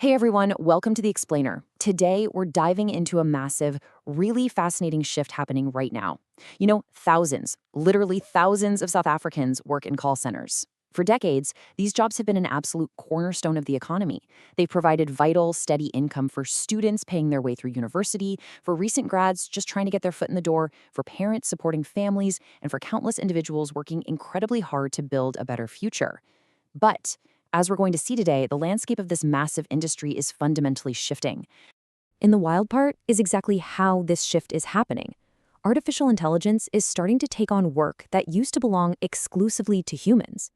Hey everyone, welcome to The Explainer. Today, we're diving into a massive, really fascinating shift happening right now. Thousands, literally thousands of South Africans work in call centers. For decades, these jobs have been an absolute cornerstone of the economy. They've provided vital, steady income for students paying their way through university, for recent grads just trying to get their foot in the door, for parents supporting families, and for countless individuals working incredibly hard to build a better future. But as we're going to see today, the landscape of this massive industry is fundamentally shifting. And the wild part is exactly how this shift is happening. Artificial intelligence is starting to take on work that used to belong exclusively to humans.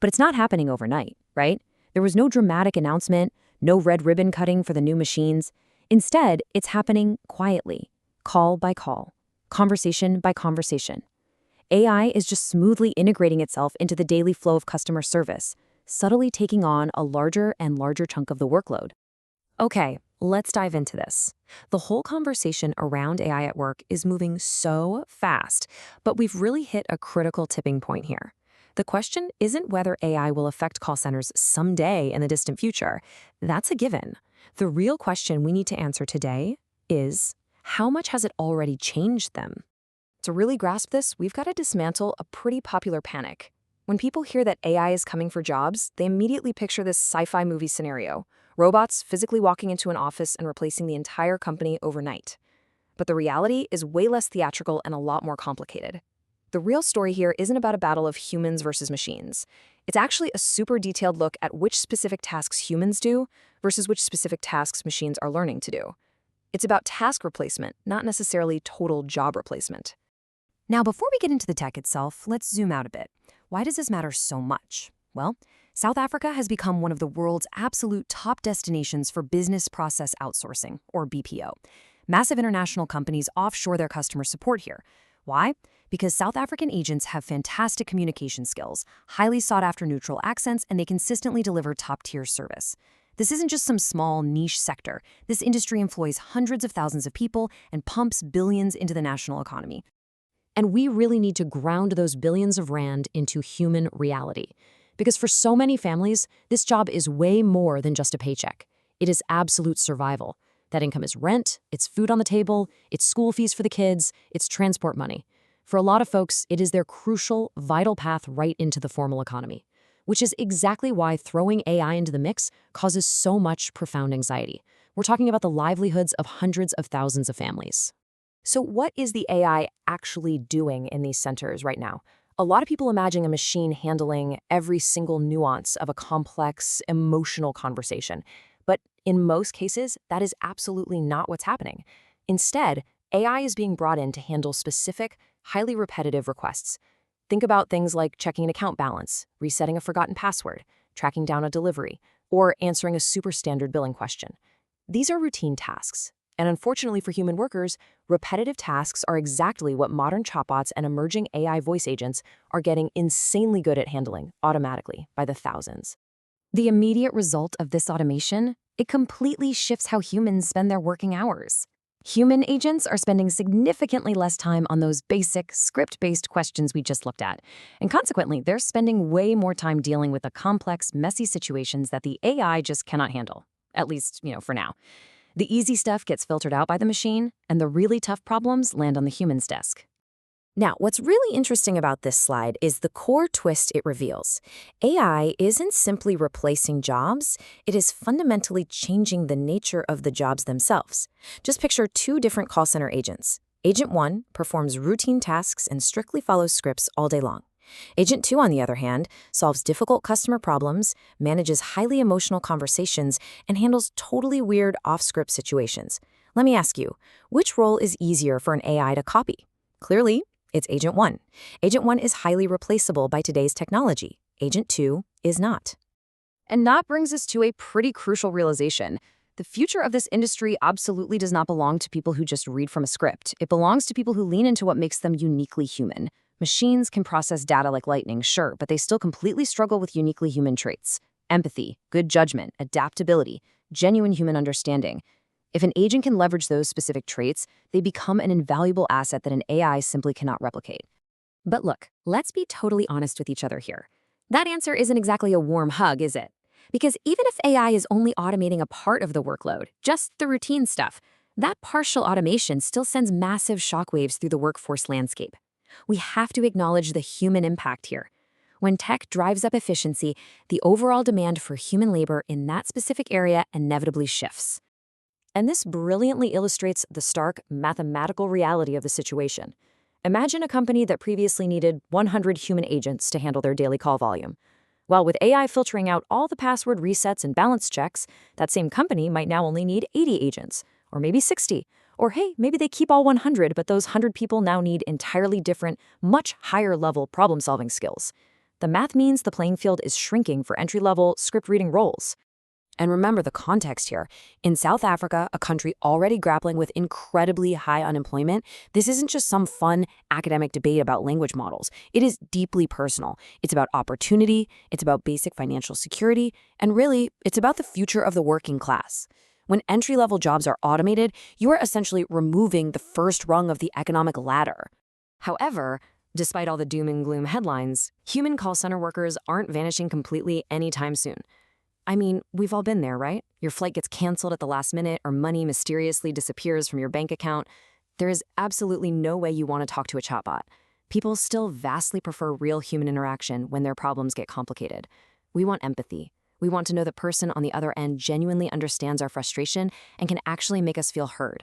But it's not happening overnight, right? There was no dramatic announcement, no red ribbon cutting for the new machines. Instead, it's happening quietly, call by call, conversation by conversation. AI is just smoothly integrating itself into the daily flow of customer service, subtly taking on a larger and larger chunk of the workload. Okay, let's dive into this. The whole conversation around AI at work is moving so fast, but we've really hit a critical tipping point here. The question isn't whether AI will affect call centers someday in the distant future. That's a given. The real question we need to answer today is, how much has it already changed them? To really grasp this, we've got to dismantle a pretty popular panic. When people hear that AI is coming for jobs, they immediately picture this sci-fi movie scenario: robots physically walking into an office and replacing the entire company overnight. But the reality is way less theatrical and a lot more complicated. The real story here isn't about a battle of humans versus machines. It's actually a super detailed look at which specific tasks humans do versus which specific tasks machines are learning to do. It's about task replacement, not necessarily total job replacement. Now, before we get into the tech itself, let's zoom out a bit. Why does this matter so much? Well, South Africa has become one of the world's absolute top destinations for business process outsourcing, or BPO. Massive international companies offshore their customer support here. Why? Because South African agents have fantastic communication skills, highly sought-after neutral accents, and they consistently deliver top-tier service. This isn't just some small, niche sector. This industry employs hundreds of thousands of people and pumps billions into the national economy. And we really need to ground those billions of rand into human reality. Because for so many families, this job is way more than just a paycheck. It is absolute survival. That income is rent, it's food on the table, it's school fees for the kids, it's transport money. For a lot of folks, it is their crucial, vital path right into the formal economy, which is exactly why throwing AI into the mix causes so much profound anxiety. We're talking about the livelihoods of hundreds of thousands of families. So what is the AI actually doing in these centers right now? A lot of people imagine a machine handling every single nuance of a complex, emotional conversation. But in most cases, that is absolutely not what's happening. Instead, AI is being brought in to handle specific, highly repetitive requests. Think about things like checking an account balance, resetting a forgotten password, tracking down a delivery, or answering a super standard billing question. These are routine tasks. And unfortunately for human workers, repetitive tasks are exactly what modern chatbots and emerging AI voice agents are getting insanely good at handling automatically by the thousands. The immediate result of this automation, it completely shifts how humans spend their working hours. Human agents are spending significantly less time on those basic, script-based questions we just looked at. And consequently, they're spending way more time dealing with the complex, messy situations that the AI just cannot handle. At least, for now. The easy stuff gets filtered out by the machine, and the really tough problems land on the human's desk. Now, what's really interesting about this slide is the core twist it reveals. AI isn't simply replacing jobs, it is fundamentally changing the nature of the jobs themselves. Just picture two different call center agents. Agent 1 performs routine tasks and strictly follows scripts all day long. Agent 2, on the other hand, solves difficult customer problems, manages highly emotional conversations, and handles totally weird off-script situations. Let me ask you, which role is easier for an AI to copy? Clearly, it's Agent 1. Agent 1 is highly replaceable by today's technology. Agent 2 is not. And that brings us to a pretty crucial realization. The future of this industry absolutely does not belong to people who just read from a script. It belongs to people who lean into what makes them uniquely human. Machines can process data like lightning, sure, but they still completely struggle with uniquely human traits: empathy, good judgment, adaptability, genuine human understanding. If an agent can leverage those specific traits, they become an invaluable asset that an AI simply cannot replicate. But look, let's be totally honest with each other here. That answer isn't exactly a warm hug, is it? Because even if AI is only automating a part of the workload, just the routine stuff, that partial automation still sends massive shockwaves through the workforce landscape. We have to acknowledge the human impact here. When tech drives up efficiency, the overall demand for human labor in that specific area inevitably shifts. And this brilliantly illustrates the stark mathematical reality of the situation. Imagine a company that previously needed 100 human agents to handle their daily call volume. Well, with AI filtering out all the password resets and balance checks, that same company might now only need 80 agents, or maybe 60. Or hey, maybe they keep all 100, but those 100 people now need entirely different, much higher level problem solving skills. The math means the playing field is shrinking for entry level, script reading roles. And remember the context here. In South Africa, a country already grappling with incredibly high unemployment, this isn't just some fun academic debate about language models. It is deeply personal. It's about opportunity, it's about basic financial security, and really, it's about the future of the working class. When entry-level jobs are automated, you are essentially removing the first rung of the economic ladder. However, despite all the doom and gloom headlines, human call center workers aren't vanishing completely anytime soon. I mean, we've all been there, right? Your flight gets canceled at the last minute or money mysteriously disappears from your bank account. There is absolutely no way you want to talk to a chatbot. People still vastly prefer real human interaction when their problems get complicated. We want empathy. We want to know the person on the other end genuinely understands our frustration and can actually make us feel heard.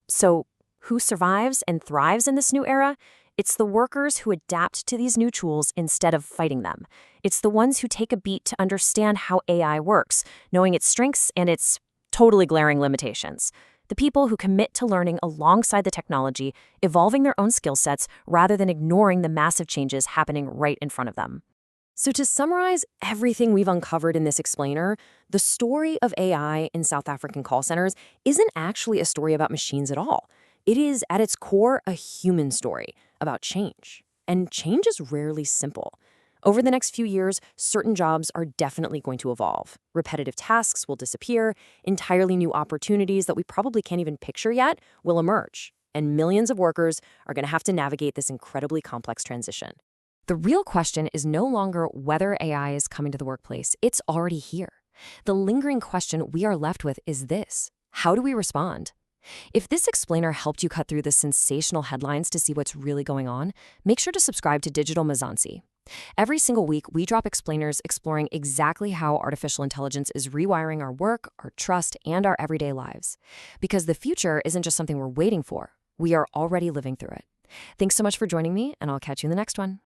So, who survives and thrives in this new era? It's the workers who adapt to these new tools instead of fighting them. It's the ones who take a beat to understand how AI works, knowing its strengths and its totally glaring limitations. The people who commit to learning alongside the technology, evolving their own skill sets rather than ignoring the massive changes happening right in front of them. So to summarize everything we've uncovered in this explainer, the story of AI in South African call centers isn't actually a story about machines at all. It is, at its core, a human story about change. And change is rarely simple. Over the next few years, certain jobs are definitely going to evolve. Repetitive tasks will disappear, entirely new opportunities that we probably can't even picture yet will emerge, and millions of workers are going to have to navigate this incredibly complex transition. The real question is no longer whether AI is coming to the workplace. It's already here. The lingering question we are left with is this: how do we respond? If this explainer helped you cut through the sensational headlines to see what's really going on, make sure to subscribe to Digital Mzansi. Every single week, we drop explainers exploring exactly how artificial intelligence is rewiring our work, our trust, and our everyday lives. Because the future isn't just something we're waiting for. We are already living through it. Thanks so much for joining me, and I'll catch you in the next one.